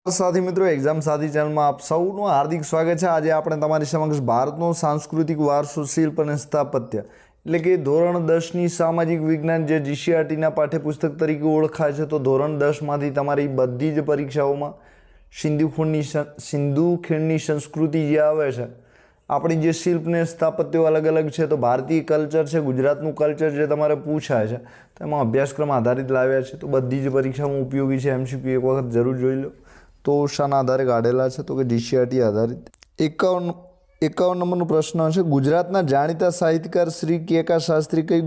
साथी मित्रों एग्जाम साथी चैनल में आप सौનું हार्दिक स्वागत है। आज આપણે તમારી સમક્ષ ભારતનો સાંસ્કૃતિક વારસો શિલ્પ અને સ્થાપત્ય એટલે કે ધોરણ 10ની સામાજિક વિજ્ઞાન જે જીસીઆરટીના પાઠ્યપુસ્તક તરીકે ઓળખાય છે, તો ધોરણ 10માંથી તમારી બધી જ પરીક્ષાઓમાં સિંધુ ખીણની સંસ્કૃતિ જે આવે છે, આપણી જે શિલ્પ ને સ્થાપત્યો અલગ અલગ છે, તો ભારતીય કલ્ચર છે, ગુજરાતનું કલ્ચર જે તમારે પૂછાય છે તેમાં અભ્યાસક્રમ આધારિત લાવ્યા છે, તો બધી જ પરીક્ષામાં ઉપયોગી છે। એમસીક્યુ એક વખત જરૂર જોઈ લો। તો શાના આધારે કાઢેલા છે, તો કે જીસીઆરટી આધારિત। 51 નંબરનો પ્રશ્ન છે, ગુજરાતના જાણીતા સાહિત્યકાર શ્રી કેકા શાસ્ત્રી કઈ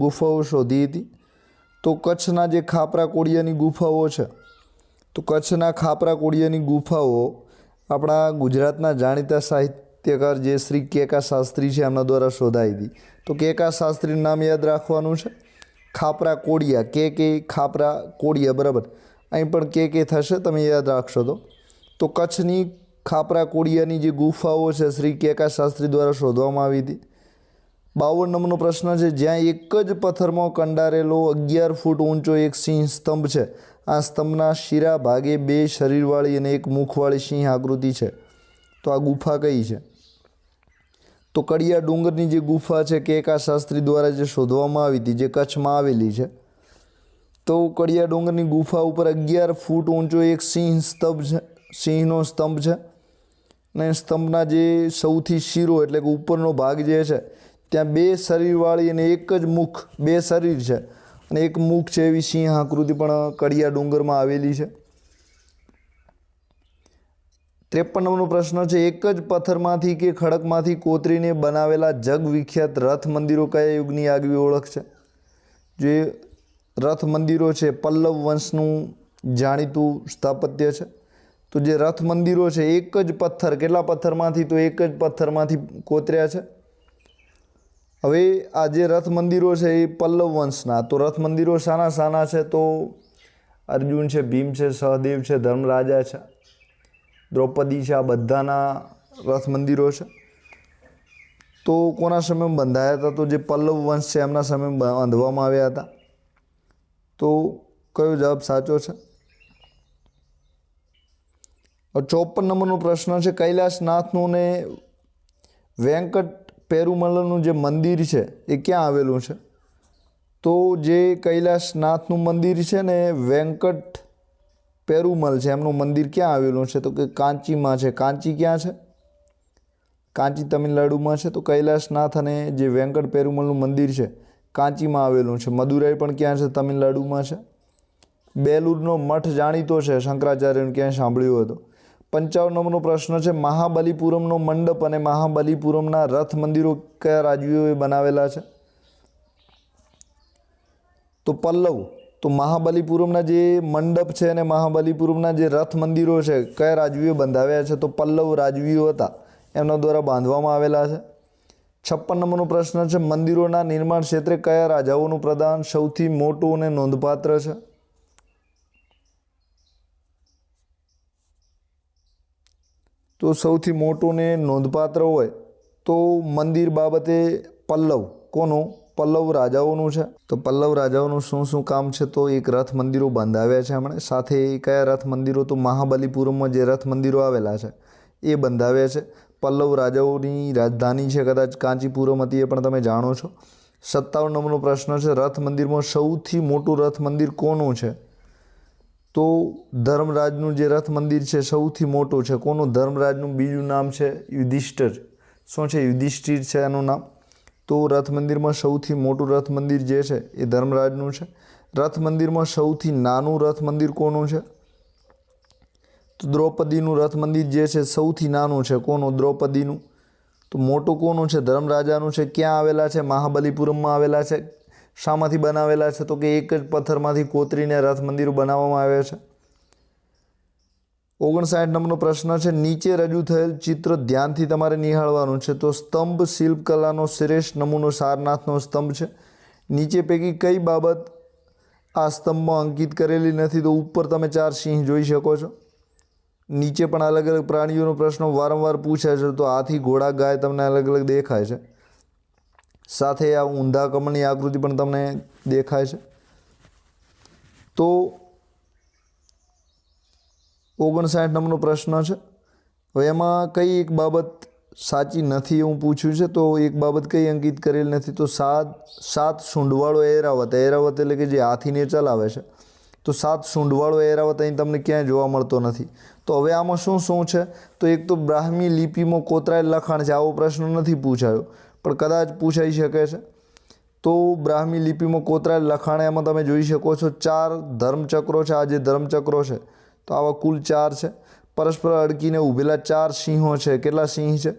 ગુફાઓ શોધી હતી? તો કચ્છના જે ખાપરા કોડિયાની ગુફાઓ છે, તો કચ્છના ખાપરા કોડિયાની ગુફાઓ આપણા ગુજરાતના જાણીતા સાહિત્યકાર જે શ્રી કેકા શાસ્ત્રી છે એમના દ્વારા શોધાઈ હતી। તો કેકા શાસ્ત્રીનું નામ યાદ રાખવાનું છે। ખાપરા કોડિયા કે ખાપરા કોડિયા બરાબર, અહીં પણ કે થશે, તમે યાદ રાખશો તો કચ્છની ખાપરા કોડિયાની જે ગુફાઓ છે શ્રી કેકા શાસ્ત્રી દ્વારા શોધવામાં આવી હતી। 52 નંબરનો પ્રશ્ન છે, જ્યાં એક જ પથ્થરમાં કંડારેલો 11 ફૂટ ઊંચો એક સિંહ સ્તંભ છે, આ સ્તંભના શિરા ભાગે 2 શરીરવાળી અને 1 મુખવાળી સિંહ આકૃતિ છે, તો આ ગુફા કઈ છે? તો કડિયા ડુંગરની જે ગુફા છે કેકા શાસ્ત્રી દ્વારા જે શોધવામાં આવી હતી, જે કચ્છમાં આવેલી છે, તો કડિયા ડુંગરની ગુફા ઉપર 11 ફૂટ ઊંચો એક સિંહનો સ્તંભ છે, અને સ્તંભના જે સૌથી શીરો એટલે કે ઉપરનો ભાગ જે છે ત્યાં 2 શરીરવાળી અને 1 જ મુખ, 2 શરીર છે અને 1 મુખ છે એવી સિંહ આકૃતિ પણ કડિયા ડુંગરમાં આવેલી છે। 53 નંબરનો પ્રશ્ન છે, એક જ પથ્થરમાંથી કે ખડકમાંથી કોતરીને બનાવેલા જગ વિખ્યાત રથ મંદિરો કયા યુગની આગવી ઓળખ છે? જે રથ મંદિરો છે પલ્લવ વંશનું જાણીતું સ્થાપત્ય છે। તો જે રથ મંદિરો છે એક જ પથ્થર, કેટલા પથ્થરમાંથી? તો એક જ પથ્થરમાંથી કોતર્યા છે। હવે આ જે રથ મંદિરો છે એ પલ્લવ વંશના, તો રથ મંદિરો શાના છે? તો અર્જુન છે, ભીમ છે, સહદેવ છે, ધર્મરાજા છે, દ્રૌપદી છે, આ બધાના રથ મંદિરો છે। તો કોના સમયમાં બંધાયા હતા? તો જે પલ્લવ વંશ છે એમના સમયમાં બાંધવામાં આવ્યા હતા। તો કયો જવાબ સાચો છે? 54 નંબરનો પ્રશ્ન છે, કૈલાસનાથનું ને વેંકટ પેરુમલનું જે મંદિર છે એ ક્યાં આવેલું છે? તો જે કૈલાસનાથનું મંદિર છે ને વેંકટ પેરુમલ છે, એમનું મંદિર ક્યાં આવેલું છે? તો કે કાંચીમાં છે। કાંચી ક્યાં છે? કાંચી તમિલનાડુમાં છે। તો કૈલાસનાથ અને જે વેંકટ પેરુમલનું મંદિર છે કાંચીમાં આવેલું છે। મદુરાઈ પણ ક્યાં છે? તમિલનાડુમાં છે। બેલુરનો મઠ જાણીતો છે, શંકરાચાર્યનું ક્યાંય સાંભળ્યું હોય તો। 55 નંબરનો પ્રશ્ન છે, મહાબલીપુરમનો મંડપ અને મહાબલીપુરમના રથ મંદિરો કયા રાજવીઓએ બનાવેલા છે? તો પલ્લવ। તો મહાબલીપુરમના જે મંડપ છે અને મહાબલીપુરમના જે રથ મંદિરો છે કયા રાજવીઓ બંધાવ્યા છે? તો પલ્લવ રાજવીઓ હતા, એમના દ્વારા બાંધવામાં આવેલા છે। 56 નંબરનો પ્રશ્ન છે, મંદિરોના નિર્માણ ક્ષેત્રે કયા રાજાઓનું પ્રદાન સૌથી મોટું અને નોંધપાત્ર છે? તો સૌથી મોટું ને નોંધપાત્ર હોય તો મંદિર બાબતે પલ્લવ, કોનું? પલ્લવ રાજાઓનું છે। તો પલ્લવ રાજાઓનું શું કામ છે? તો એક રથ મંદિરો બંધાવ્યા છે એમણે, સાથે કયા રથ મંદિરો? તો મહાબલીપુરમમાં જે રથ મંદિરો આવેલા છે એ બંધાવ્યા છે। પલ્લવ રાજાઓની રાજધાની છે કદાચ કાંચીપુરમ હતી, એ પણ તમે જાણો છો। 57 નંબરનો પ્રશ્ન છે, રથ મંદિરમાં સૌથી મોટું રથ મંદિર કોનું છે? તો ધર્મરાજનું જે રથ મંદિર છે સૌથી મોટું છે, કોનું? ધર્મરાજનું બીજું નામ છે યુધિષ્ઠિર। શું છે? યુધિષ્ઠિર છે એનું નામ। તો રથ મંદિરમાં સૌથી મોટું રથ મંદિર જે છે એ ધર્મરાજનું છે। રથ મંદિરમાં સૌથી નાનું રથ મંદિર કોનું છે? તો દ્રૌપદીનું રથ મંદિર જે છે સૌથી નાનું છે, કોનું? દ્રૌપદીનું। તો મોટું કોનું છે? ધર્મરાજાનું છે। ક્યાં આવેલા છે? મહાબલીપુરમમાં આવેલા છે। શામાંથી બનાવેલા છે? તો કે એક જ પથ્થરમાંથી કોતરીને રથ મંદિરો બનાવવામાં આવ્યા છે। 59 નંબરનો પ્રશ્ન છે, નીચે રજૂ થયેલ ચિત્ર ધ્યાનથી તમારે નિહાળવાનું છે। તો સ્તંભ શિલ્પકલાનો શ્રેષ્ઠ નમૂનો સારનાથનો સ્તંભ છે। નીચે પૈકી કઈ બાબત આ સ્તંભમાં અંકિત કરેલી નથી? તો ઉપર તમે 4 સિંહ જોઈ શકો છો। નીચે પણ અલગ અલગ પ્રાણીઓનો પ્રશ્નો વારંવાર પૂછાય છે, તો હાથી, ઘોડા, ગાય તમને અલગ અલગ દેખાય છે, સાથે આ ઊંધા કમળની આકૃતિ પણ તમને દેખાય છે। તો 59 નંબરનો પ્રશ્ન છે. હવે એમાં કઈ એક બાબત સાચી નથી એવું પૂછ્યું છે, તો એક બાબત કઈ અંકિત કરેલ નથી, તો સાત સૂંઢવાળો એરાવત. એરાવત એટલે કે જે હાથીને ચલાવે છે. તો સાત સૂંઢવાળો એરાવત અહીં તમને ક્યાંય જોવા મળતો નથી. તો હવે આમાં શું છે, તો એક તો બ્રાહ્મી લિપિમાં કોતરાયેલ લખાણ છે. આવો પ્રશ્ન નથી પૂછાયો પણ કદાચ પૂછાઈ શકે છે. તો બ્રાહ્મી લિપિમાં કોતરાયેલ લખાણ એમાં તમે જોઈ શકો છો 4 ધર્મચક્રો છે. આ જે ધર્મચક્રો છે તો આવા કુલ 4 છે. પરસ્પર અડકીને ઊભેલા 4 સિંહો છે. કેટલા સિંહ છે,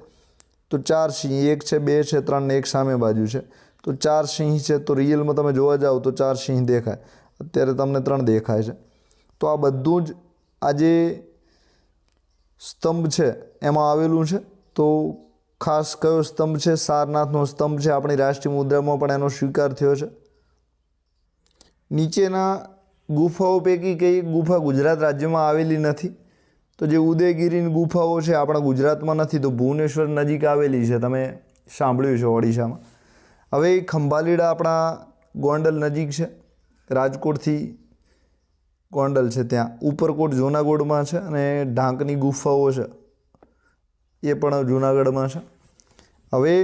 તો 4 સિંહ. 1 છે, 2 છે, 3 ને એક સામે બાજુ છે. તો 4 સિંહ છે. તો રિયલમાં તમે જોવા જાઓ તો 4 સિંહ દેખાય. અત્યારે તમને 3 દેખાય છે. તો આ બધું જ આ જે સ્તંભ છે એમાં આવેલું છે. તો ખાસ કયો સ્તંભ છે, સારનાથનો સ્તંભ છે. આપણી રાષ્ટ્રીય મુદ્રામાં પણ એનો સ્વીકાર થયો છે. નીચેના ગુફાઓ પૈકી કઈ ગુફા ગુજરાત રાજ્યમાં આવેલી નથી, તો જે ઉદયગીરીની ગુફાઓ છે આપણા ગુજરાતમાં નથી, તો ભુવનેશ્વર નજીક આવેલી છે. તમે સાંભળ્યું છે ઓડિશામાં. હવે ખંભાલીડા આપણા ગોંડલ નજીક છે. રાજકોટથી ગોંડલ છે ત્યાં. ઉપરકોટ જૂનાગઢમાં છે અને ઢાંકની ગુફાઓ છે એ પણ જૂનાગઢમાં છે. હવે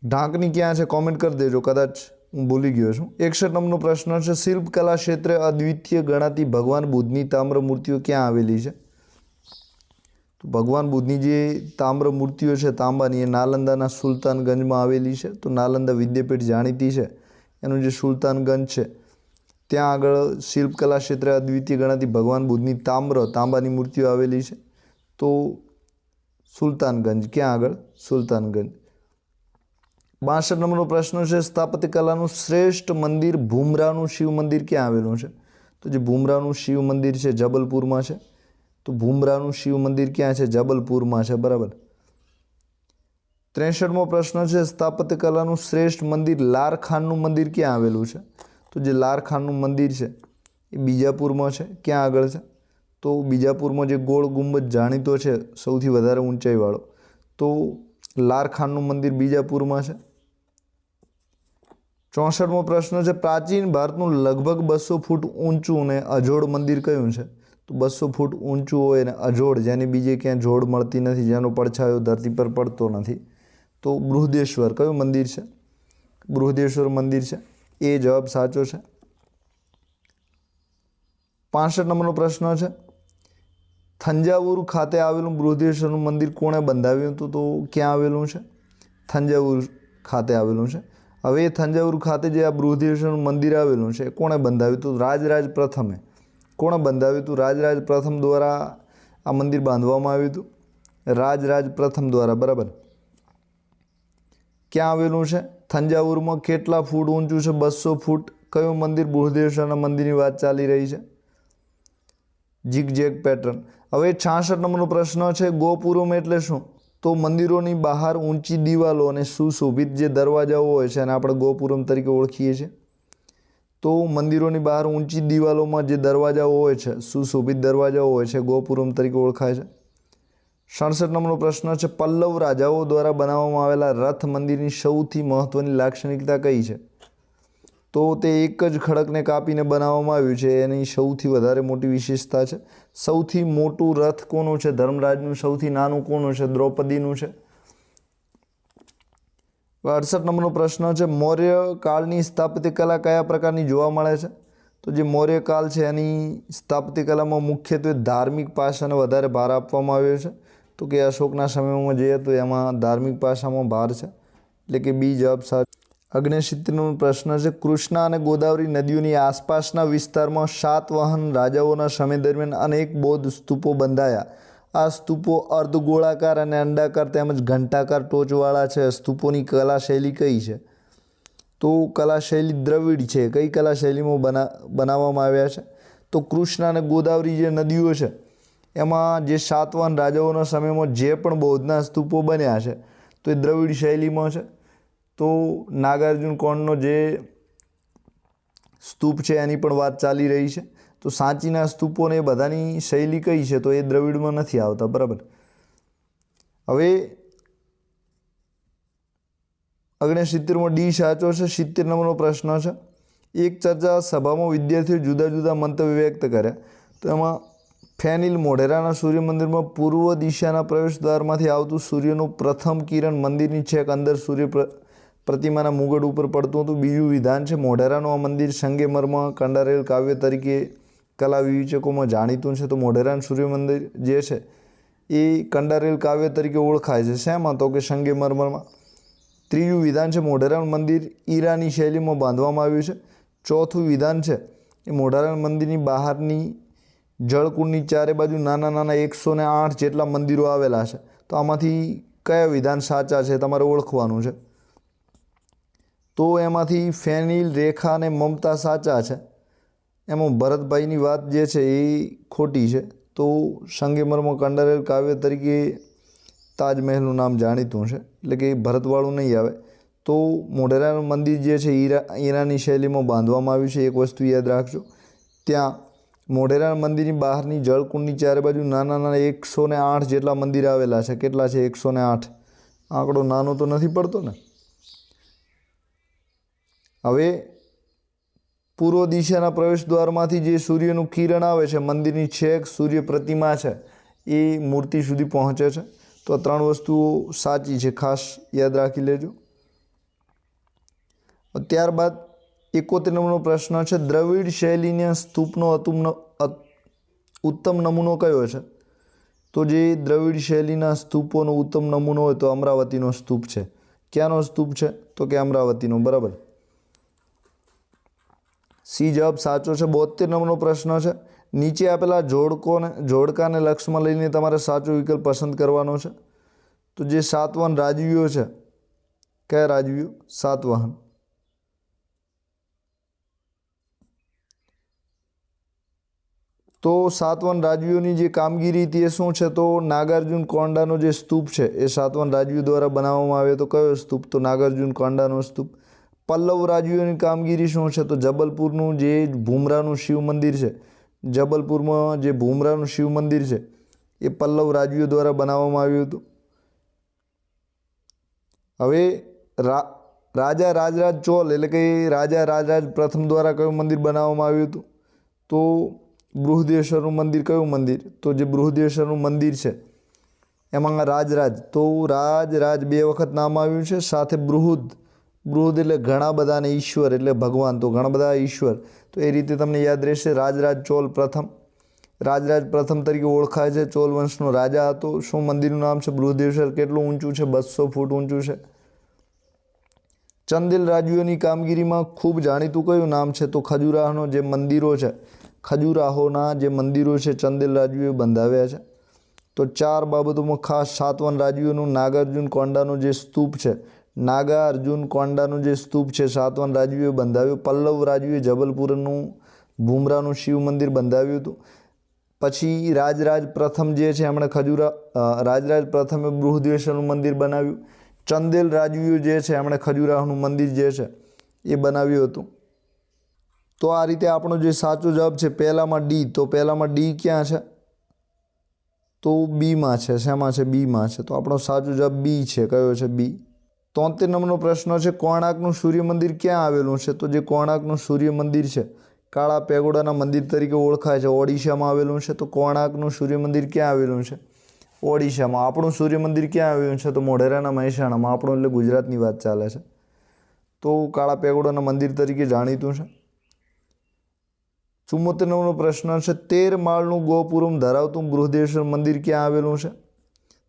ઢાંકની ક્યાં છે કોમેન્ટ કરી દેજો, કદાચ હું ભૂલી ગયો છું. 61 નંબરનો પ્રશ્ન છે. શિલ્પકલા ક્ષેત્રે અદ્વિતીય ગણાતી ભગવાન બુદ્ધની તામ્ર મૂર્તિઓ ક્યાં આવેલી છે? તો ભગવાન બુદ્ધની જે તામ્ર મૂર્તિઓ છે તાંબાની, એ નાલંદાના સુલતાનગંજમાં આવેલી છે. તો નાલંદા વિદ્યાપીઠ જાણીતી છે, એનું જે સુલતાનગંજ છે ત્યાં આગળ શિલ્પકલા ક્ષેત્રે અદ્વિતીય ગણાતી ભગવાન બુદ્ધની તાંબાની મૂર્તિઓ આવેલી છે. તો સુલતાનગંજ, ક્યાં આગળ? સુલતાનગંજ. 62 નંબરનો પ્રશ્ન છે. સ્થાપત્ય કલાનું શ્રેષ્ઠ મંદિર ભૂમરાનું શિવ મંદિર ક્યાં આવેલું છે? તો જે ભૂમરાનું શિવ મંદિર છે જબલપુરમાં છે. તો ભૂમરાનું શિવ મંદિર ક્યાં છે? જબલપુરમાં છે. બરાબર. 63મો પ્રશ્ન છે. સ્થાપત્ય કલાનું શ્રેષ્ઠ મંદિર લારખાનનું મંદિર ક્યાં આવેલું છે? તો જે લારખાનનું મંદિર છે એ બીજાપુરમાં છે. ક્યાં આગળ છે? તો બીજાપુરમાં જે ગોળ ગુંબજ જાણીતો છે સૌથી વધારે ઊંચાઈવાળો, તો લારખાનનું મંદિર બીજાપુરમાં છે. 64મો પ્રશ્ન છે. પ્રાચીન ભારતનું લગભગ 200 ફૂટ ઊંચું ને અજોડ મંદિર કયું છે? તો 200 ફૂટ ઊંચું હોય ને અજોડ, જેની બીજે ક્યાંય જોડ મળતી નથી, જેનો પડછાયો ધરતી પર પડતો નથી, તો બૃહદેશ્વર કયું મંદિર છે? બૃહદેશ્વર મંદિર છે. એ જવાબ સાચો છે. 65 નંબરનો પ્રશ્ન છે. થંજાવુર ખાતે આવેલું બૃહદેશ્વરનું મંદિર કોણે બંધાવ્યું હતું? તો ક્યાં આવેલું છે? થંજાવુર ખાતે આવેલું છે. હવે થંજાવુર ખાતે જે આ બૃહદેશ્વરનું મંદિર આવેલું છે કોણે બંધાવ્યું હતું? રાજરાજ પ્રથમે. કોણે બંધાવ્યું હતું? રાજરાજ પ્રથમ દ્વારા આ મંદિર બાંધવામાં આવ્યું હતું. રાજરાજ પ્રથમ દ્વારા. બરાબર. ક્યાં આવેલું છે? થંજાવુરમાં. કેટલા ફૂટ ઊંચું છે? 200 ફૂટ. કયું મંદિર? બૃહદેશ્વરના મંદિરની વાત ચાલી રહી છે. Zigzag pattern. હવે 66 નંબરનો પ્રશ્ન છે. ગોપુરમ એટલે શું? તો મંદિરોની બહાર ઊંચી દિવાલો અને સુશોભિત જે દરવાજાઓ હોય છે અને આપણે ગોપુરમ તરીકે ઓળખીએ છીએ. તો મંદિરોની બહાર ઊંચી દિવાલોમાં જે દરવાજાઓ હોય છે, સુશોભિત દરવાજાઓ હોય છે, ગોપુરમ તરીકે ઓળખાય છે. 67 નંબરનો પ્રશ્ન છે. પલ્લવ રાજાઓ દ્વારા બનાવવામાં આવેલા રથ મંદિરની સૌથી મહત્વની લાક્ષણિકતા કઈ છે? તો તે એક જ ખડકને કાપીને બનાવવામાં આવ્યું છે, એની સૌથી વધારે મોટી વિશેષતા છે. સૌથી મોટું રથ કોનું છે? ધર્મરાજનું. સૌથી નાનું કોનું છે? દ્રૌપદીનું છે. 68 નંબરનો પ્રશ્ન છે. મૌર્ય કાળની સ્થાપત્ય કલા કયા પ્રકારની જોવા મળે છે? તો જે મૌર્ય કાળ છે એની સ્થાપત્ય કલામાં મુખ્યત્વે ધાર્મિક પાસાને વધારે ભાર આપવામાં આવ્યો છે. તો કે અશોકના સમયમાં જોઈએ તો એમાં ધાર્મિક પાસામાં ભાર છે, એટલે કે બી જવાબ સાચો. 69 પ્રશ્ન છે. કૃષ્ણા અને ગોદાવરી નદીઓની આસપાસના વિસ્તારમાં સાતવાહન રાજાઓના સમય દરમિયાન અનેક બૌદ્ધ સ્તૂપો બંધાયા. આ સ્તૂપો અર્ધગોળાકાર અને અંડાકાર તેમજ ઘંટાકાર ટોચવાળા છે. સ્તૂપોની કલા શૈલી કઈ છે? તો કલા શૈલી દ્રવિડ છે. કઈ કલા શૈલીમાં બનાવવામાં આવ્યા છે? તો કૃષ્ણા અને ગોદાવરી જે નદીઓ છે એમાં જે સાતવાહન રાજાઓના સમયમાં જે પણ બૌદ્ધના સ્તૂપો બન્યા છે તો એ દ્રવિડ શૈલીમાં છે. તો નાગાર્જુન કોણનો જે સ્તૂપ છે એની પણ વાત ચાલી રહી છે. તો સાંચીના સ્તૂપોને એ બધાની શૈલી કઈ છે? તો એ દ્રવિડમાં નથી આવતા. બરાબર. હવે 69માં ડી સાચો છે. 70 નંબરનો પ્રશ્ન છે. એક ચર્ચા સભામાં વિદ્યાર્થીઓ જુદા જુદા મંતવ્ય વ્યક્ત કર્યા. તો એમાં ફેનિલ મોઢેરાના સૂર્ય મંદિરમાં પૂર્વ દિશાના પ્રવેશ દ્વારમાંથી આવતું સૂર્યનું પ્રથમ કિરણ મંદિરની છેક અંદર સૂર્ય પ્રતિમાના મુગટ ઉપર પડતું હતું. બીજું વિધાન છે મોઢેરાનું આ મંદિર સંગેમરમાં કંડારેલ કાવ્ય તરીકે કલા વિવેચકોમાં જાણીતું છે. તો મોઢેરાનું સૂર્ય મંદિર જે છે એ કંડારેલ કાવ્ય તરીકે ઓળખાય છે. શેમાં? તો કે સંગેમરમાં. ત્રીજું વિધાન છે મોઢેરાનું મંદિર ઈરાની શૈલીમાં બાંધવામાં આવ્યું છે. ચોથું વિધાન છે એ મોઢેરાનું મંદિરની બહારની જળકુંડની ચારે બાજુ નાના નાના 108 જેટલા મંદિરો આવેલા છે. તો આમાંથી કયા વિધાન સાચા છે તમારે ઓળખવાનું છે. તો એમાંથી ફેનિલ, રેખા અને મમતા સાચા છે. એમાં ભરતભાઈની વાત જે છે એ ખોટી છે. તો સંગેમરમાં કંડારેલ કાવ્ય તરીકે તાજમહેલનું નામ જાણીતું છે, એટલે કે ભરતવાળું નહીં આવે. તો મોઢેરાનું મંદિર જે છે ઈરાની શૈલીમાં બાંધવામાં આવ્યું છે. એક વસ્તુ યાદ રાખજો, ત્યાં મોઢેરાના મંદિરની બહારની જળકુંડની ચારે બાજુ નાના નાના 108 જેટલા મંદિર આવેલા છે. કેટલા છે? 108. આંકડો નાનો તો નથી પડતો ને. હવે પૂર્વ દિશાના પ્રવેશ દ્વારમાંથી જે સૂર્યનું કિરણ આવે છે મંદિરની છેક સૂર્ય પ્રતિમા છે એ મૂર્તિ સુધી પહોંચે છે. તો આ 3 વસ્તુઓ સાચી છે, ખાસ યાદ રાખી લેજો. ત્યારબાદ 71 નંબરનો પ્રશ્ન છે દ્રવિડ શૈલીના સ્તૂપનો ઉત્તમ નમૂનો કયો છે? તો જે દ્રવિડ શૈલીના સ્તૂપોનો ઉત્તમ નમૂનો હોય તો અમરાવતીનો સ્તૂપ છે. ક્યાંનો સ્તૂપ છે? તો કે અમરાવતીનો. બરાબર. સી જવાબ સાચો છે. 72 નંબરનો પ્રશ્ન છે નીચે આપેલા જોડકાને લક્ષમાં લઈને તમારે સાચો વિકલ્પ પસંદ કરવાનો છે. તો જે સાતવાહન રાજવીઓ છે, કયા રાજવીઓ? સાતવાહન. તો સાતવાહન રાજવીઓની જે કામગીરી તે શું છે? તો નાગાર્જુન કોંડાનો જે સ્તૂપ છે એ સાતવાહન રાજવીઓ દ્વારા બનાવવામાં આવ્યો. તો કયો સ્તૂપ? તો નાગાર્જુન કોંડાનો સ્તૂપ. પલ્લવ રાજવીઓની કામગીરી શું છે? તો જબલપુરનું જે ભૂમરાનું શિવ મંદિર છે, જબલપુરમાં જે ભૂમરાનું શિવ મંદિર છે એ પલ્લવ રાજવીઓ દ્વારા બનાવવામાં આવ્યું હતું. હવે રાજા રાજરાજ ચોલ એટલે કે રાજા રાજરાજ પ્રથમ દ્વારા કયું મંદિર બનાવવામાં આવ્યું હતું? તો બૃહદેશ્વરનું મંદિર. કયું મંદિર? તો જે બૃહદેશ્વરનું મંદિર છે એમાં રાજરાજ, તો રાજ 2 વખત નામ આવ્યું છે. સાથે બૃહદ એટલે ઘણા બધા, અને ઈશ્વર એટલે ભગવાન, તો ઘણા બધા ઈશ્વર. તો એ રીતે તમને યાદ રહેશે. રાજરાજ ચોલ પ્રથમ, રાજરાજ પ્રથમ તરીકે ઓળખાય છે. ચોલ વંશનો રાજા હતો. શું મંદિરનું નામ છે? બૃહદેશ્વર. કેટલું ઊંચું છે? 200 ફૂટ ઊંચું છે. ચંદેલ રાજવીઓની કામગીરીમાં ખૂબ જાણીતું કયું નામ છે? તો ખજુરાહોનો જે મંદિરો છે, ખજુરાહોના જે મંદિરો છે ચંદેલ રાજવીઓએ બંધાવ્યા છે. તો 4 બાબતોમાં ખાસ સાતવાહન રાજવીઓનું નાગાર્જુન કોંડાનો જે સ્તૂપ છે, નાગાર્જુન કોંડાનું જે સ્તૂપ છે સાતવાહન રાજવીઓએ બંધાવ્યું. પલ્લવ રાજવીએ જબલપુરનું ભૂમરાનું શિવ મંદિર બંધાવ્યું હતું. પછી રાજરાજ પ્રથમ જે છે એમણે રાજરાજ પ્રથમે બૃહદેશ્વરનું મંદિર બનાવ્યું. ચંદેલ રાજવીઓ જે છે એમણે ખજુરાહોનું મંદિર જે છે એ બનાવ્યું હતું. તો આ રીતે આપણો જે સાચો જવાબ છે પહેલામાં ડી. તો પહેલામાં ડી ક્યાં છે? તો બીમાં છે. શેમાં છે? બીમાં છે. તો આપણો સાચો જવાબ બી છે. કયો છે? બી. 73 નંબરનો પ્રશ્ન છે કોણાર્કનું સૂર્ય મંદિર ક્યાં આવેલું છે? તો જે કોણાર્કનું સૂર્ય મંદિર છે કાળા પેગોડાના મંદિર તરીકે ઓળખાય છે, ઓડિશામાં આવેલું છે. તો કોણાર્કનું સૂર્ય મંદિર ક્યાં આવેલું છે? ઓડિશામાં. આપણું સૂર્ય મંદિર ક્યાં આવેલું છે? તો મોઢેરાના મહેસાણામાં. આપણું એટલે ગુજરાતની વાત ચાલે છે. તો કાળા પેગોડાના મંદિર તરીકે જાણીતું છે. 74 નંબરનો પ્રશ્ન છે 13 માળનું ગોપુરમ ધરાવતું બૃહદેશ્વર મંદિર ક્યાં આવેલું છે?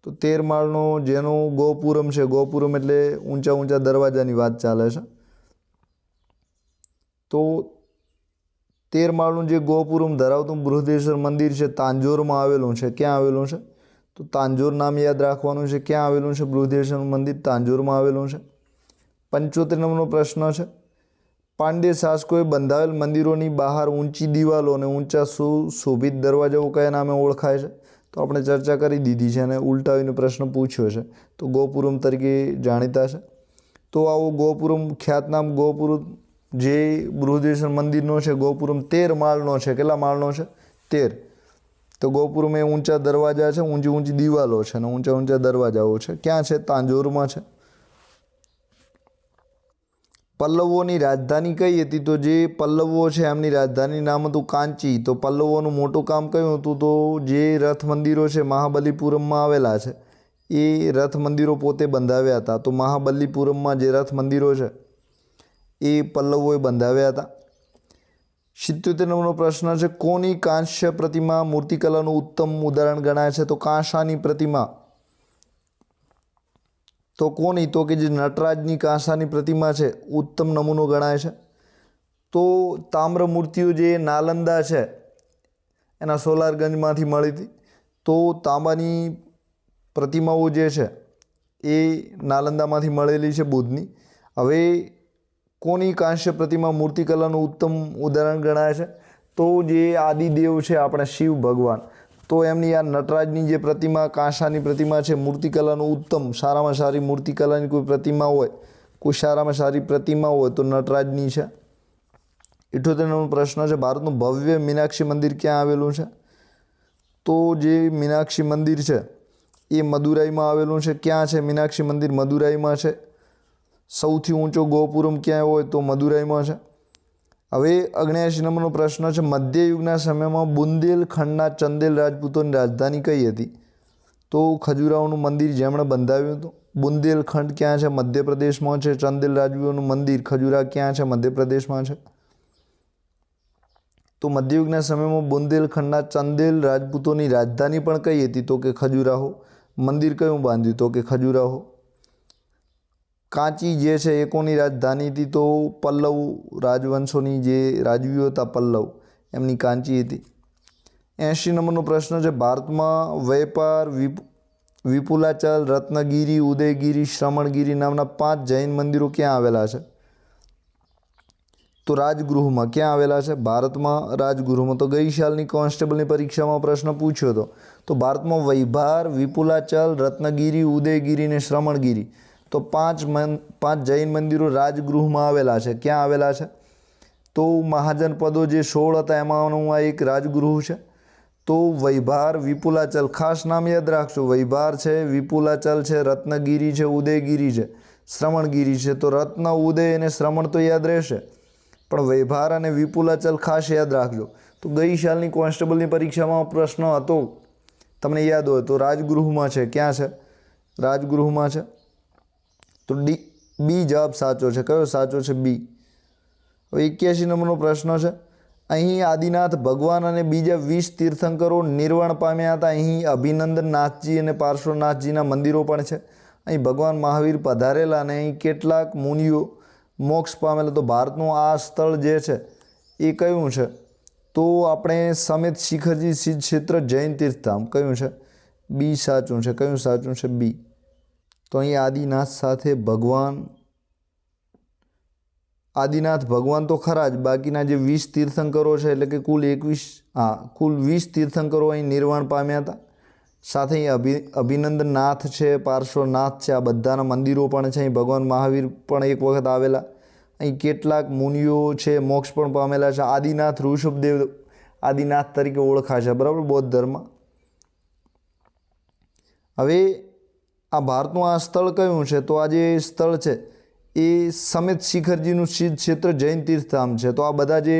તો 13 માળનો જેનું ગોપુરમ છે, ગોપુરમ એટલે ઊંચા ઊંચા દરવાજાની વાત ચાલે છે. તો 13 માળનું જે ગોપુરમ ધરાવતું બૃહદેશ્વર મંદિર છે તાંજોરમાં આવેલું છે. ક્યાં આવેલું છે? તો તાંજોર નામ યાદ રાખવાનું છે. ક્યાં આવેલું છે બૃહદેશ્વર મંદિર? તાંજોરમાં આવેલું છે. 75 નંબરનો પ્રશ્ન છે પાંડ્ય શાસકોએ બંધાવેલ મંદિરોની બહાર ઊંચી દિવાલો અને ઊંચા સુશોભિત દરવાજાઓ કયા નામે ઓળખાય છે? તો આપણે ચર્ચા કરી દીધી છે અને ઉલટાવીને પ્રશ્ન પૂછ્યો છે. તો ગોપુરમ તરીકે જાણીતા છે. તો આવો ગોપુરમ, ખ્યાતનામ ગોપુરમ જે બૃહદેશ્વર મંદિરનો છે ગોપુરમ 13 માળનો છે. કેટલા માળનો છે? 13. તો ગોપુરમ એ ઊંચા દરવાજા છે, ઊંચી ઊંચી દિવાલો છે અને ઊંચા ઊંચા દરવાજાઓ છે. ક્યાં છે? તાંજોરમાં છે. પલ્લવોની રાજધાની કઈ હતી? તો જે પલ્લવો છે એમની રાજધાની નામ હતું કાંચી. તો પલ્લવોનું મોટું કામ કયું હતું? તો જે રથ મંદિરો છે મહાબલીપુરમમાં આવેલા છે એ રથ મંદિરો પોતે બંધાવ્યા હતા. તો મહાબલીપુરમમાં જે રથ મંદિરો છે એ પલ્લવોએ બંધાવ્યા હતા. 77 નંબરનો પ્રશ્ન છે, કોની કાંસ્ય પ્રતિમા મૂર્તિકલાનું ઉત્તમ ઉદાહરણ ગણાય છે? તો કાંસાની પ્રતિમા. તો કોની? તો કે જે નટરાજની કાંસાની પ્રતિમા છે ઉત્તમ નમૂનો ગણાય છે. તો તામ્ર મૂર્તિઓ જે નાલંદા છે એના સોલારગંજમાંથી મળી હતી. તો તાંબાની પ્રતિમાઓ જે છે એ નાલંદામાંથી મળેલી છે બુદ્ધની. હવે કોની કાંસ્ય પ્રતિમા મૂર્તિકલાનું ઉત્તમ ઉદાહરણ ગણાય છે? તો જે આદિદેવ છે આપણે શિવ ભગવાન, તો એમની આ નટરાજની જે પ્રતિમા કાંસાની પ્રતિમા છે મૂર્તિકલાનું ઉત્તમ સારામાં સારી મૂર્તિકલાની કોઈ પ્રતિમા હોય, કોઈ સારામાં સારી પ્રતિમા હોય તો નટરાજની છે. 78 નંબરનો પ્રશ્ન છે, ભારતનું ભવ્ય મીનાક્ષી મંદિર ક્યાં આવેલું છે? તો જે મીનાક્ષી મંદિર છે એ મદુરાઈમાં આવેલું છે. ક્યાં છે મીનાક્ષી મંદિર? મદુરાઈમાં છે. સૌથી ઊંચો ગોપુરમ ક્યાં હોય? તો મદુરાઈમાં છે. હવે 79 નંબરનો પ્રશ્ન છે, મધ્યયુગના સમયમાં બુંદેલખંડના ચંદેલ રાજપૂતોની રાજધાની કઈ હતી? તો ખજુરાહોનું મંદિર જેમણે બંધાવ્યું હતું. બુંદેલખંડ ક્યાં છે? મધ્યપ્રદેશમાં છે. ચંદેલ રાજવીઓનું મંદિર ખજુરા ક્યાં છે? મધ્યપ્રદેશમાં છે. તો મધ્યયુગના સમયમાં બુંદેલખંડના ચંદેલ રાજપૂતોની રાજધાની પણ કઈ હતી? તો કે ખજુરાહો. મંદિર કયું બાંધ્યું? તો કે ખજુરાહો. કાંચી જે છે એ કોની રાજધાની હતી? તો પલ્લવ રાજવંશોની જે રાજવીઓ હતા પલ્લવ એમની કાંચી હતી. 80 નંબરનો પ્રશ્ન છે, ભારતમાં વેપાર વિપુલાચલ, રત્નગીરી, ઉદયગીરી, શ્રમણગીરી નામના 5 જૈન મંદિરો ક્યાં આવેલા છે? તો રાજગૃહમાં. ક્યાં આવેલા છે? ભારતમાં રાજગૃહમાં. તો ગઈ સાલની કોન્સ્ટેબલની પરીક્ષામાં પ્રશ્ન પૂછ્યો હતો. તો ભારતમાં વૈભાર, વિપુલાચલ, રત્નગીરી, ઉદયગીરી અને શ્રમણગીરી, તો 5 જૈન મંદિરો રાજગૃહમાં આવેલા છે. ક્યાં આવેલા છે? તો મહાજનપદો જે 16 હતા એમાંનું આ એક રાજગૃહ છે. તો વૈભાર, વિપુલાચલ, ખાસ નામ યાદ રાખજો. વૈભાર છે, વિપુલાચલ છે, રત્નગીરી છે, ઉદયગીરી છે, શ્રમણગીરી છે. તો રત્ન, ઉદય અને શ્રમણ તો યાદ રહેશે, પણ વૈભાર અને વિપુલાચલ ખાસ યાદ રાખજો. તો ગઈ સાલની કોન્સ્ટેબલની પરીક્ષામાં પ્રશ્ન હતો તમને યાદ હોય તો રાજગૃહમાં છે. ક્યાં છે? રાજગૃહમાં છે. તો બી જવાબ સાચો છે. કયો સાચો છે? બી. હવે 81 નંબરનો પ્રશ્ન છે, અહીં આદિનાથ ભગવાન અને બીજા 20 તીર્થંકરો નિર્વાણ પામ્યા હતા. અહીં અભિનંદનનાથજી અને પાર્શ્વનાથજીના મંદિરો પણ છે. અહીં ભગવાન મહાવીર પધારેલા અને અહીં કેટલાક મુનિઓ મોક્ષ પામેલા. તો ભારતનું આ સ્થળ જે છે એ કયું છે? તો આપણે સમેત શિખરજી સિદ્ધ ક્ષેત્ર જૈન તીર્થધામ. કયું છે? બી સાચું છે. કયું સાચું છે? બી. તો અહીં આદિનાથ ભગવાન તો ખરા જ, બાકીના જે 20 તીર્થંકરો છે એટલે કે કુલ 20 તીર્થંકરો અહીં નિર્વાણ પામ્યા હતા. સાથે અહીં અભિનંદનનાથ છે, પાર્શ્વનાથ છે, આ બધાના મંદિરો પણ છે. અહીં ભગવાન મહાવીર પણ એક વખત આવેલા. અહીં કેટલાક મુનિઓ છે મોક્ષ પણ પામેલા છે. આદિનાથ ઋષભદેવ આદિનાથ તરીકે ઓળખાય છે, બરાબર, બૌદ્ધ ધર્મ. હવે આ ભારતનું આ સ્થળ કયું છે? તો આ જે સ્થળ છે એ સમેત શિખરજીનું સિદ્ધ ક્ષેત્ર જૈન તીર્થધામ છે. તો આ બધા જે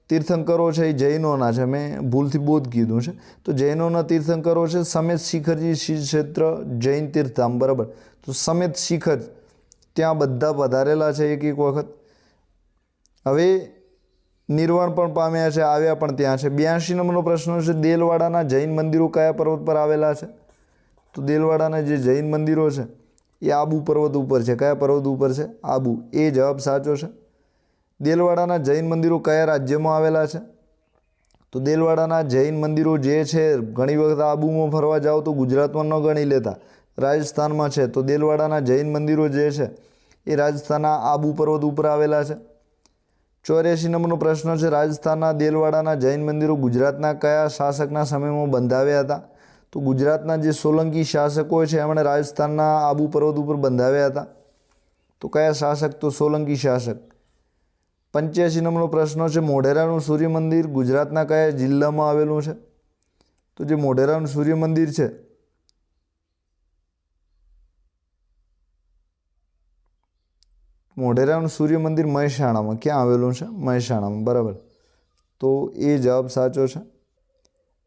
તીર્થંકરો છે એ જૈનોના છે. મેં ભૂલથી બૌદ્ધ કીધું છે. તો જૈનોના તીર્થંકરો છે સમેત શિખરજી સિદ્ધ ક્ષેત્ર જૈન તીર્થધામ, બરાબર. તો સમેત શિખર ત્યાં બધા પધારેલા છે એક વખત. હવે નિર્વાણ પણ પામ્યા છે, આવ્યા પણ ત્યાં છે. 82 નંબરનો પ્રશ્ન છે, દેલવાડાના જૈન મંદિરો કયા પર્વત પર આવેલા છે? તો દેલવાડાના જે જૈન મંદિરો છે એ આબુ પર્વત ઉપર છે. કયા પર્વત ઉપર છે? આબુ. એ જવાબ સાચો છે. દેલવાડાના જૈન મંદિરો કયા રાજ્યમાં આવેલા છે? તો દેલવાડાના જૈન મંદિરો જે છે ઘણી વખત આબુમાં ફરવા જાઓ તો ગુજરાતમાં ન ગણી લેતા, રાજસ્થાનમાં છે. તો દેલવાડાના જૈન મંદિરો જે છે એ રાજસ્થાનના આબુ પર્વત ઉપર આવેલા છે. 84 નંબરનો પ્રશ્ન છે, રાજસ્થાનના દેલવાડાના જૈન મંદિરો ગુજરાતના કયા શાસકના સમયમાં બંધાવ્યા હતા? તો ગુજરાતના જે સોલંકી શાસકો છે એમણે રાજસ્થાનના આબુ પર્વત ઉપર બંધાવ્યા હતા. તો કયા શાસક? તો સોલંકી શાસક. 85 નંબરનો પ્રશ્ન છે, મોઢેરાનું સૂર્ય મંદિર ગુજરાતના કયા જિલ્લામાં આવેલું છે? તો જે મોઢેરાનું સૂર્ય મંદિર છે મોઢેરાનું સૂર્ય મંદિર મહેસાણામાં ક્યાં આવેલું છે? મહેસાણામાં, બરાબર. તો એ જવાબ સાચો છે.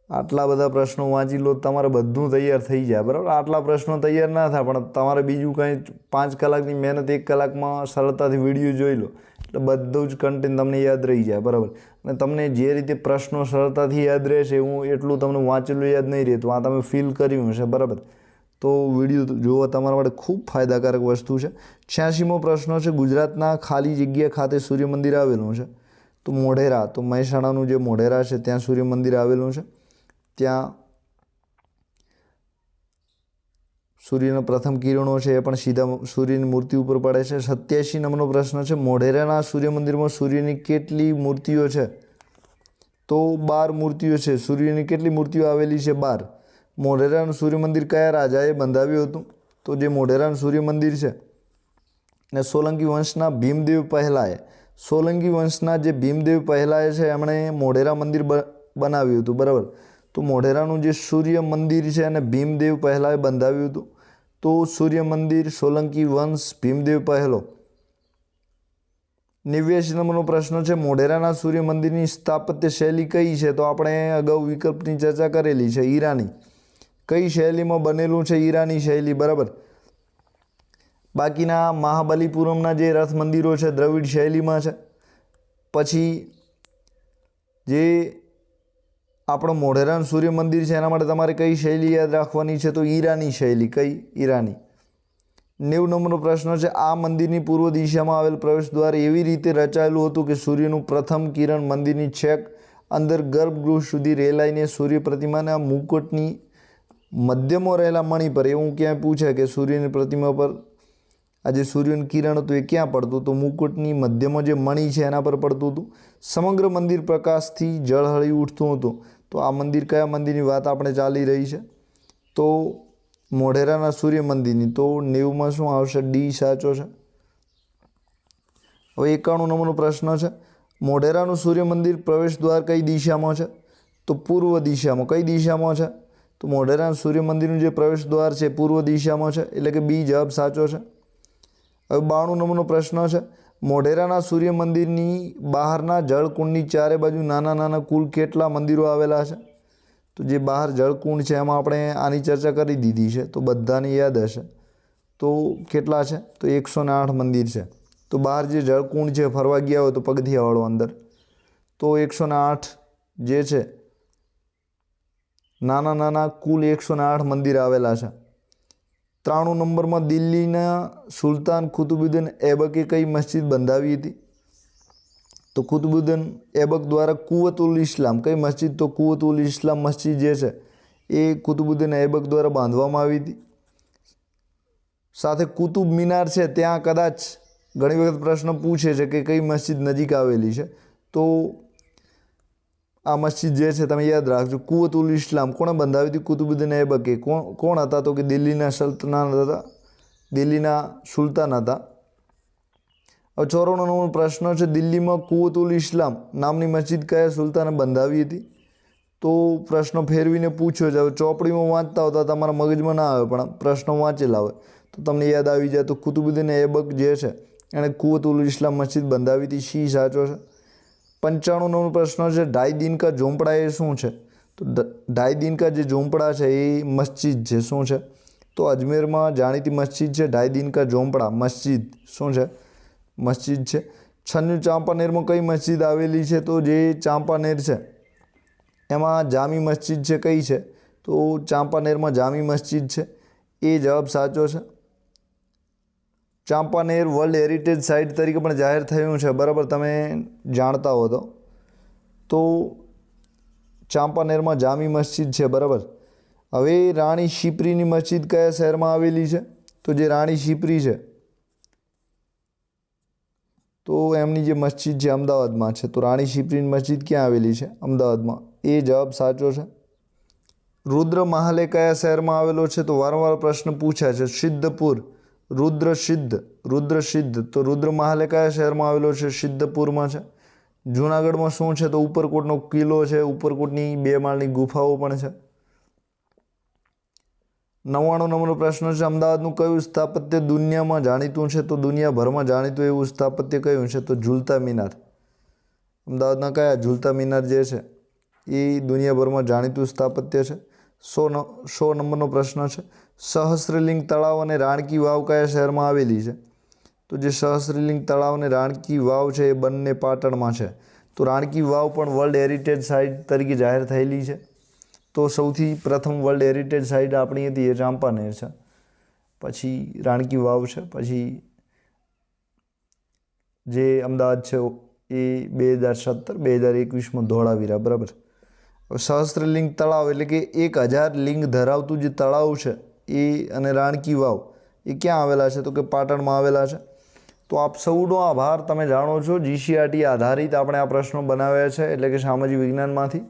આટલા બધા પ્રશ્નો વાંચી લો, તમારે બધું તૈયાર થઈ જાય, બરાબર. આટલા પ્રશ્નો તૈયાર ના થાય, પણ તમારે બીજું કંઈ 5 કલાકની મહેનત 1 કલાકમાં સરળતાથી વિડીયો જોઈ લો એટલે બધું જ કન્ટેન્ટ તમને યાદ રહી જાય, બરાબર. અને તમને જે રીતે પ્રશ્નો સરળતાથી યાદ રહેશે હું એટલું તમને વાંચેલું યાદ નહીં રહેતું. આ તમે ફીલ કર્યું હશે, બરાબર. તો વિડીયો જોવા તમારા માટે ખૂબ ફાયદાકારક વસ્તુ છે. 86મો પ્રશ્ન છે, ગુજરાતના ખાલી જગ્યા ખાતે સૂર્ય મંદિર આવેલું છે? તો મોઢેરા, તો મહેસાણાનું જે મોઢેરા છે ત્યાં સૂર્ય મંદિર આવેલું છે. ત્યાં સૂર્યના પ્રથમ કિરણો છે એ પણ સીધા સૂર્યની મૂર્તિ ઉપર પડે છે. 87 નંબરનો પ્રશ્ન છે, મોઢેરાના સૂર્ય મંદિરમાં સૂર્યની કેટલી મૂર્તિઓ છે? તો 12 મૂર્તિઓ છે. સૂર્યની કેટલી મૂર્તિઓ આવેલી છે? 12. મોઢેરાનું સૂર્ય મંદિર કયા રાજાએ બંધાવ્યું હતું? તો જે મોઢેરાનું સૂર્ય મંદિર છે ને સોલંકી વંશના ભીમદેવ પહેલાએ, સોલંકી વંશના જે ભીમદેવ પહેલાએ છે એમણે મોઢેરા મંદિર બનાવ્યું હતું, બરાબર. તો મોઢેરાનું જે સૂર્ય મંદિર છે અને ભીમદેવ પહેલાએ બંધાવ્યું હતું. તો સૂર્ય મંદિર સોલંકી વંશ ભીમદેવ પહેલો. 89 નંબરનો પ્રશ્ન છે, મોઢેરાના સૂર્ય મંદિરની સ્થાપત્ય શૈલી કઈ છે? તો આપણે અગાઉ વિકલ્પની ચર્ચા કરેલી છે, ઈરાની. કઈ શૈલીમાં બનેલું છે? ઈરાની શૈલી, બરાબર. બાકીના મહાબલીપુરમના જે રથ મંદિરો છે દ્રવિડ શૈલીમાં છે. પછી જે આપણો મોઢેરાનું સૂર્ય મંદિર છે એના માટે તમારે કઈ શૈલી યાદ રાખવાની છે? તો ઈરાની શૈલી. કઈ? ઈરાની. 90 નંબરનો પ્રશ્ન છે, આ મંદિરની પૂર્વ દિશામાં આવેલ પ્રવેશદ્વાર એવી રીતે રચાયેલું હતું કે સૂર્યનું પ્રથમ કિરણ મંદિરની છેક અંદર ગર્ભગૃહ સુધી રેલાઈને સૂર્ય પ્રતિમાના મુકુટની મધ્યમાં રહેલા મણિ પર, એવું ક્યાંય પૂછે કે સૂર્યની પ્રતિમા પર આ જે સૂર્યનું કિરણ હતું એ ક્યાં પડતું? તો મુકુટની મધ્યમાં જે મણિ છે એના પર પડતું હતું. સમગ્ર મંદિર પ્રકાશથી ઝળહળી ઉઠતું હતું. તો આ મંદિર કયા મંદિરની વાત આપણે ચાલી રહી છે? તો મોઢેરાના સૂર્ય મંદિરની. તો 90માં શું આવશે? ડી સાચો છે. હવે 91 નંબરનો પ્રશ્ન છે, મોઢેરાનું સૂર્ય મંદિર પ્રવેશદ્વાર કઈ દિશામાં છે? તો પૂર્વ દિશામાં. કઈ દિશામાં છે? તો મોઢેરાનું સૂર્ય મંદિરનું જે પ્રવેશદ્વાર છે પૂર્વ દિશામાં છે, એટલે કે બી જવાબ સાચો છે. હવે 92 નંબરનો પ્રશ્ન છે, મોઢેરાના સૂર્ય મંદિરની બહારના જળકુંડની ચારે બાજુ નાના નાના કુલ કેટલા મંદિરો આવેલા છે? તો જે બહાર જળકુંડ છે એમાં આપણે આની ચર્ચા કરી દીધી છે, તો બધાને યાદ હશે. તો કેટલા છે? તો 108 મંદિર છે. તો બહાર જે જળકુંડ છે, ફરવા ગયા હોય તો પગથિયાવાળો અંદર, તો 108 જે છે નાના નાના કુલ 108 મંદિર આવેલા છે. 93 નંબરમાં દિલ્હીના સુલતાન કુતુબુદ્દીન એબકે કઈ મસ્જિદ બંધાવી હતી? તો કુતુબુદ્દીન એબક દ્વારા કુવતુલ ઇસ્લામ. કઈ મસ્જિદ? તો કુવતુલ ઇસ્લામ મસ્જિદ જે છે એ કુતુબુદ્દીન એબક દ્વારા બાંધવામાં આવી હતી. સાથે કુતુબ મિનાર છે ત્યાં કદાચ ઘણી વખત પ્રશ્ન પૂછે છે કે કઈ મસ્જિદ નજીક આવેલી છે? તો આ મસ્જિદ જે છે તમે યાદ રાખજો, કુવતુલ ઇસ્લામ. કોણે બંધાવી હતી? કુતુબુદ્દીન એબકે. કોણ હતા? તો કે દિલ્હીના સલ્તનત હતા, દિલ્હીના સુલતાન હતા. હવે 94 નંબરનો પ્રશ્ન છે, દિલ્હીમાં કુવતુલ ઇસ્લામ નામની મસ્જિદ કયા સુલતાને બંધાવી હતી? તો પ્રશ્ન ફેરવીને પૂછ્યો છે. હવે ચોપડીમાં વાંચતા હોતા તમારા મગજમાં ના આવે, પણ પ્રશ્નો વાંચેલા હોય તો તમને યાદ આવી જાય. તો કુતુબુદ્દીન એબક જે છે એણે કુવતુલ ઇસ્લામ મસ્જિદ બંધાવી હતી. સી સાચો છે. 95 નંબરનો પ્રશ્ન છે, ઢાઈ દિન કા ઝોંપડા એ શું છે? તો ઢાઈ દિન કા જે ઝોંપડા છે એ મસ્જિદ છે. શું છે? તો અજમેરમાં જાણીતી મસ્જિદ છે ઢાઈ દિન કા ઝોંપડા મસ્જિદ. શું છે? મસ્જિદ છે. 96 ચાંપાનેરમાં કઈ મસ્જિદ આવેલી છે? તો જે ચાંપાનેર છે એમાં જામી મસ્જિદ છે. કઈ છે? તો ચાંપાનેરમાં જામી મસ્જિદ છે. એ જવાબ સાચો છે. ચાંપાનેર વર્લ્ડ હેરિટેજ સાઇટ તરીકે પણ જાહેર થયું છે, બરાબર, તમે જાણતા હો તો ચાંપાનેરમાં જામી મસ્જિદ છે, બરાબર. હવે રાણી શિપ્રીની મસ્જિદ કયા શહેરમાં આવેલી છે? તો જે રાણી શિપ્રી છે તો એમની જે મસ્જિદ છે અમદાવાદમાં છે. તો રાણી શિપ્રીની મસ્જિદ ક્યાં આવેલી છે? અમદાવાદમાં. એ જવાબ સાચો છે. રુદ્ર મહાલે કયા શહેરમાં આવેલો છે? તો વારંવાર પ્રશ્ન પૂછાય છે. સિદ્ધપુર. રુદ્રસિદ્ધ. તો રુદ્ર મહાલે કયા શહેરમાં આવેલો છે? સિદ્ધપુરમાં છે. જૂનાગઢમાં શું છે? તો ઉપરકોટનો કિલ્લો છે. ઉપરકોટની 2 માળની ગુફાઓ પણ છે. 99 નંબરનો પ્રશ્ન છે, અમદાવાદનું કયું સ્થાપત્ય દુનિયામાં જાણીતું છે? તો દુનિયાભરમાં જાણીતું એવું સ્થાપત્ય કયું છે? તો ઝૂલતા મિનાર. અમદાવાદના કયા ઝૂલતા મિનાર જે છે એ દુનિયાભરમાં જાણીતું સ્થાપત્ય છે. 100 નંબરનો પ્રશ્ન છે, સહસ્ત્રલિંગ તળાવ અને રાણકી વાવ કયા શહેરમાં આવેલી છે? તો જે સહસ્ત્રલિંગ તળાવ અને રાણકી વાવ છે એ બંને પાટણમાં છે. તો રાણકી વાવ પણ વર્લ્ડ હેરિટેજ સાઇટ તરીકે જાહેર થયેલી છે. તો સૌથી પ્રથમ વર્લ્ડ હેરિટેજ સાઇટ આપણી હતી એ ચાંપાનેર છે, પછી રાણકી વાવ છે, પછી જે અમદાવાદ છે એ 2017 2021માં ધોળાવીરા. બરાબર. સહસ્ત્રલિંગ તળાવ એટલે કે 1000 લિંગ ધરાવતું જે તળાવ છે એ અને રાણકી વાવ એ ક્યાં આવેલા છે? તો કે પાટણમાં આવેલા છે. તો આપ સૌનો આભાર. તમે જાણો છો GCRT આધારિત આપણે આ પ્રશ્નો બનાવ્યા છે, એટલે કે સામાજિક વિજ્ઞાનમાંથી.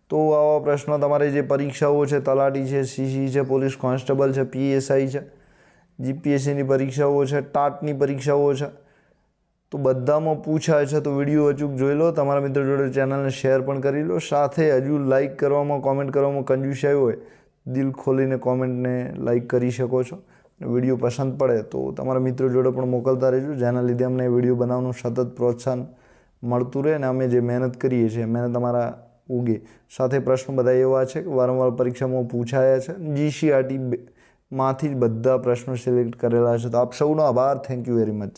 તો આવા પ્રશ્નો તમારે જે પરીક્ષાઓ છે, તલાટી છે, CC છે, પોલીસ કોન્સ્ટેબલ છે, PSI છે, GPSCની પરીક્ષાઓ છે, ટાટની પરીક્ષાઓ છે, તો બધામાં પૂછાય છે. તો વિડીયો અચૂક જોઈ લો, તમારા મિત્રો જોડે ચેનલને શેર પણ કરી લો. સાથે હજુ લાઇક કરવામાં, કોમેન્ટ કરવામાં કંજૂસી આવી હોય, દિલ ખોલીને કોમેન્ટને લાઇક કરી શકો છો. વિડીયો પસંદ પડે તો તમારા મિત્રો જોડે પણ મોકલતા રહેજો, જેના લીધે અમને વિડીયો બનાવવાનું સતત પ્રોત્સાહન મળતું રહે અને અમે જે મહેનત કરીએ છીએ મહેનત અમારા ઉગે. સાથે પ્રશ્નો બધા એવા છે કે વારંવાર પરીક્ષામાં પૂછાયા છે. GCRT માંથી જ બધા પ્રશ્નો સિલેક્ટ કરેલા છે. તો આપ સૌનો આભાર. Thank you very much.